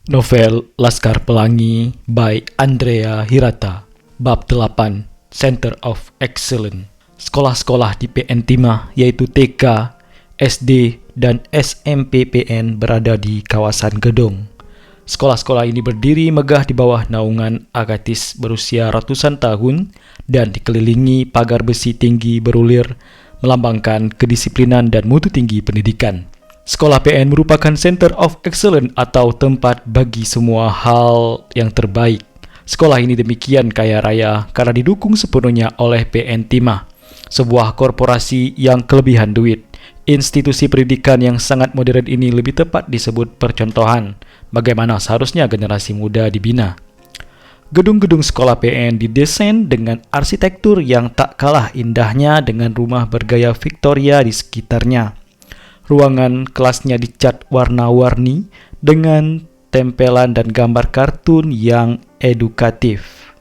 Novel Laskar Pelangi by Andrea Hirata. Bab 8, Center of Excellence. Sekolah-sekolah di PN Timah yaitu TK, SD, dan SMP PN berada di kawasan Gedong. Sekolah-sekolah ini berdiri megah di bawah naungan Agatis berusia ratusan tahun dan dikelilingi pagar besi tinggi berulir melambangkan kedisiplinan dan mutu tinggi pendidikan. Sekolah PN merupakan Center of Excellence atau tempat bagi semua hal yang terbaik. Sekolah ini demikian kaya raya karena didukung sepenuhnya oleh PN Timah, sebuah korporasi yang kelebihan duit. Institusi pendidikan yang sangat modern ini lebih tepat disebut percontohan bagaimana seharusnya generasi muda dibina. Gedung-gedung sekolah PN didesain dengan arsitektur yang tak kalah indahnya dengan rumah bergaya Victoria di sekitarnya. Ruangan kelasnya dicat warna-warni dengan tempelan dan gambar kartun yang edukatif.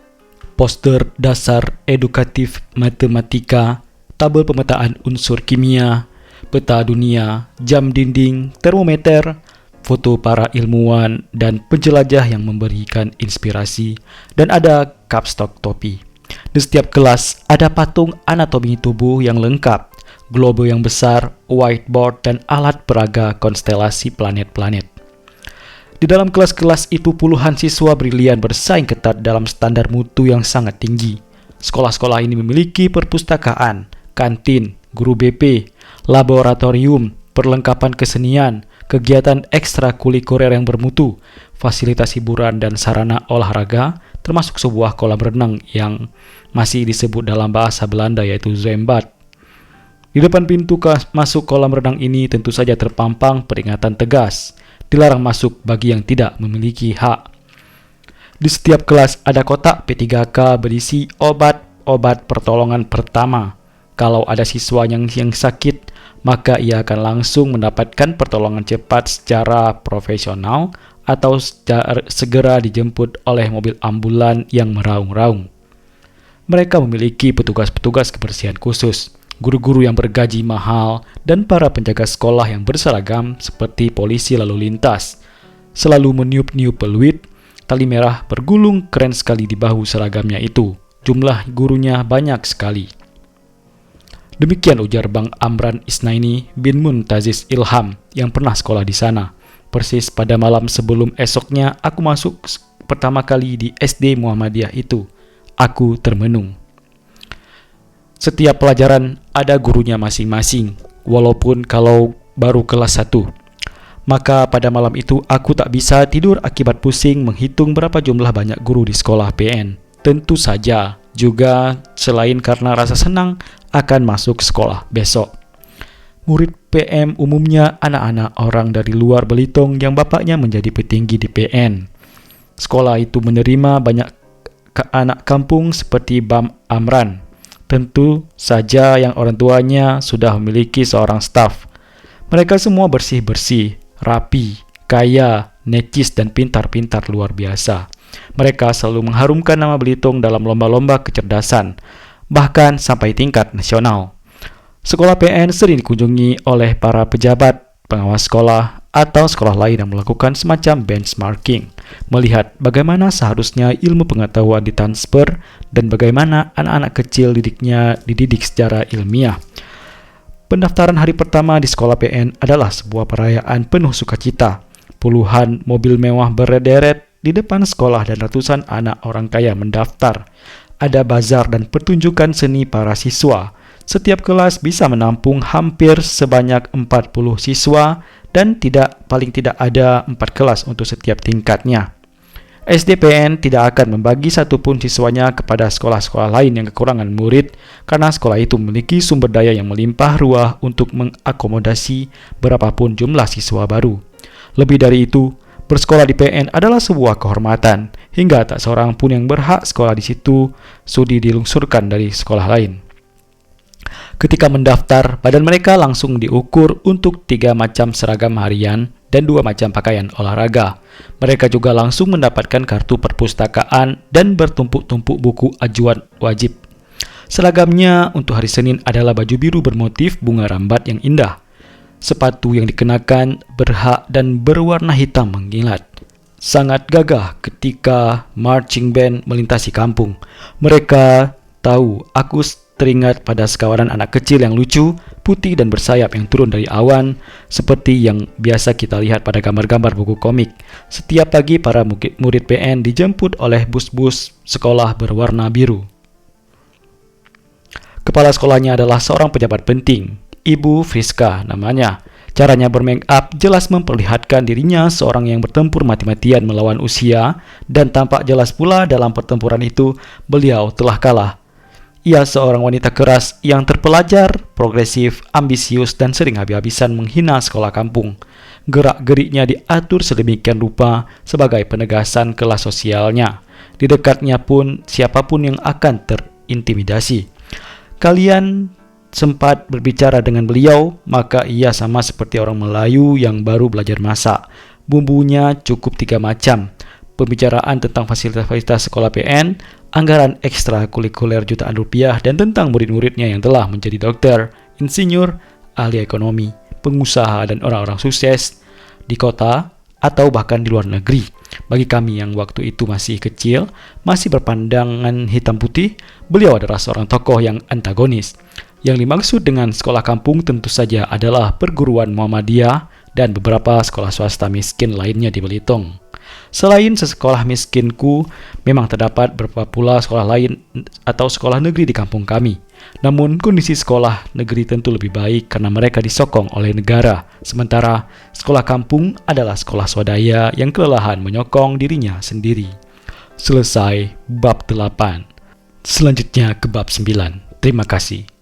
Poster dasar edukatif matematika, tabel pemetaan unsur kimia, peta dunia, jam dinding, termometer, foto para ilmuwan dan penjelajah yang memberikan inspirasi, dan ada kapstok topi. Di setiap kelas ada patung anatomi tubuh yang lengkap, globe yang besar, whiteboard, dan alat peraga konstelasi planet-planet. Di dalam kelas-kelas itu puluhan siswa brilian bersaing ketat dalam standar mutu yang sangat tinggi. Sekolah-sekolah ini memiliki perpustakaan, kantin, guru BP, laboratorium, perlengkapan kesenian, kegiatan ekstrakurikuler yang bermutu, fasilitas hiburan dan sarana olahraga, termasuk sebuah kolam renang yang masih disebut dalam bahasa Belanda yaitu zwembad. Di depan pintu masuk kolam renang ini tentu saja terpampang peringatan tegas, dilarang masuk bagi yang tidak memiliki hak. Di setiap kelas ada kotak P3K berisi obat-obat pertolongan pertama. Kalau ada siswa yang sakit, maka ia akan langsung mendapatkan pertolongan cepat secara profesional atau segera dijemput oleh mobil ambulan yang meraung-raung. Mereka memiliki petugas-petugas kebersihan khusus, guru-guru yang bergaji mahal, dan para penjaga sekolah yang berseragam seperti polisi lalu lintas. Selalu meniup-niup peluit, tali merah bergulung keren sekali di bahu seragamnya itu. Jumlah gurunya banyak sekali. Demikian ujar Bang Amran Isnaini bin Muntaziz Ilham yang pernah sekolah di sana. Persis pada malam sebelum esoknya aku masuk pertama kali di SD Muhammadiyah itu. Aku termenung. Setiap pelajaran ada gurunya masing-masing, walaupun kalau baru kelas 1. Maka pada malam itu aku tak bisa tidur akibat pusing menghitung berapa jumlah banyak guru di sekolah PN. Tentu saja juga selain karena rasa senang akan masuk sekolah besok. Murid PM umumnya anak-anak orang dari luar Belitung yang bapaknya menjadi petinggi di PN. Sekolah itu menerima banyak anak kampung seperti Bam Amran. Tentu saja yang orang tuanya sudah memiliki seorang staf. Mereka semua bersih-bersih, rapi, kaya, necis, dan pintar-pintar luar biasa. Mereka selalu mengharumkan nama Belitung dalam lomba-lomba kecerdasan, bahkan sampai tingkat nasional. Sekolah PN sering dikunjungi oleh para pejabat, pengawas sekolah, atau sekolah lain yang melakukan semacam benchmarking, melihat bagaimana seharusnya ilmu pengetahuan ditransfer dan bagaimana anak-anak kecil dididik secara ilmiah. Pendaftaran hari pertama di sekolah PN adalah sebuah perayaan penuh sukacita. Puluhan mobil mewah berderet di depan sekolah dan ratusan anak orang kaya mendaftar. Ada bazar dan pertunjukan seni para siswa. Setiap kelas bisa menampung hampir sebanyak 40 siswa dan paling tidak ada 4 kelas untuk setiap tingkatnya. SDPN tidak akan membagi satupun siswanya kepada sekolah-sekolah lain yang kekurangan murid karena sekolah itu memiliki sumber daya yang melimpah ruah untuk mengakomodasi berapapun jumlah siswa baru. Lebih dari itu, bersekolah di PN adalah sebuah kehormatan, hingga tak seorang pun yang berhak sekolah di situ sudi dilungsurkan dari sekolah lain. Ketika mendaftar, badan mereka langsung diukur untuk 3 macam seragam harian dan 2 macam pakaian olahraga. Mereka juga langsung mendapatkan kartu perpustakaan dan bertumpuk-tumpuk buku ajuan wajib. Seragamnya untuk hari Senin adalah baju biru bermotif bunga rambat yang indah. Sepatu yang dikenakan berhak dan berwarna hitam mengilat. sangat gagah ketika marching band melintasi kampung. Mereka tahu aku teringat pada sekawanan anak kecil yang lucu, putih dan bersayap yang turun dari awan, seperti yang biasa kita lihat pada gambar-gambar buku komik. Setiap pagi para murid PN dijemput oleh bus-bus sekolah berwarna biru. Kepala sekolahnya adalah seorang pejabat penting, Ibu Friska namanya. Caranya bermake up jelas memperlihatkan dirinya seorang yang bertempur mati-matian melawan usia, dan tampak jelas pula dalam pertempuran itu beliau telah kalah. Ia seorang wanita keras yang terpelajar, progresif, ambisius, dan sering habis-habisan menghina sekolah kampung. Gerak-geriknya diatur sedemikian rupa sebagai penegasan kelas sosialnya. Di dekatnya pun siapapun yang akan terintimidasi. Kalian sempat berbicara dengan beliau, maka ia sama seperti orang Melayu yang baru belajar masak. Bumbunya cukup 3 macam. Pembicaraan tentang fasilitas-fasilitas sekolah PN, anggaran ekstrakurikuler jutaan rupiah, dan tentang murid-muridnya yang telah menjadi dokter, insinyur, ahli ekonomi, pengusaha, dan orang-orang sukses di kota atau bahkan di luar negeri. Bagi kami yang waktu itu masih kecil, masih berpandangan hitam putih, beliau adalah seorang tokoh yang antagonis. Yang dimaksud dengan sekolah kampung tentu saja adalah perguruan Muhammadiyah dan beberapa sekolah swasta miskin lainnya di Belitung. Selain sekolah miskinku, memang terdapat beberapa pula sekolah lain atau sekolah negeri di kampung kami. Namun kondisi sekolah negeri tentu lebih baik karena mereka disokong oleh negara. Sementara sekolah kampung adalah sekolah swadaya yang kelelahan menyokong dirinya sendiri. Selesai bab 8. Selanjutnya ke bab 9. Terima kasih.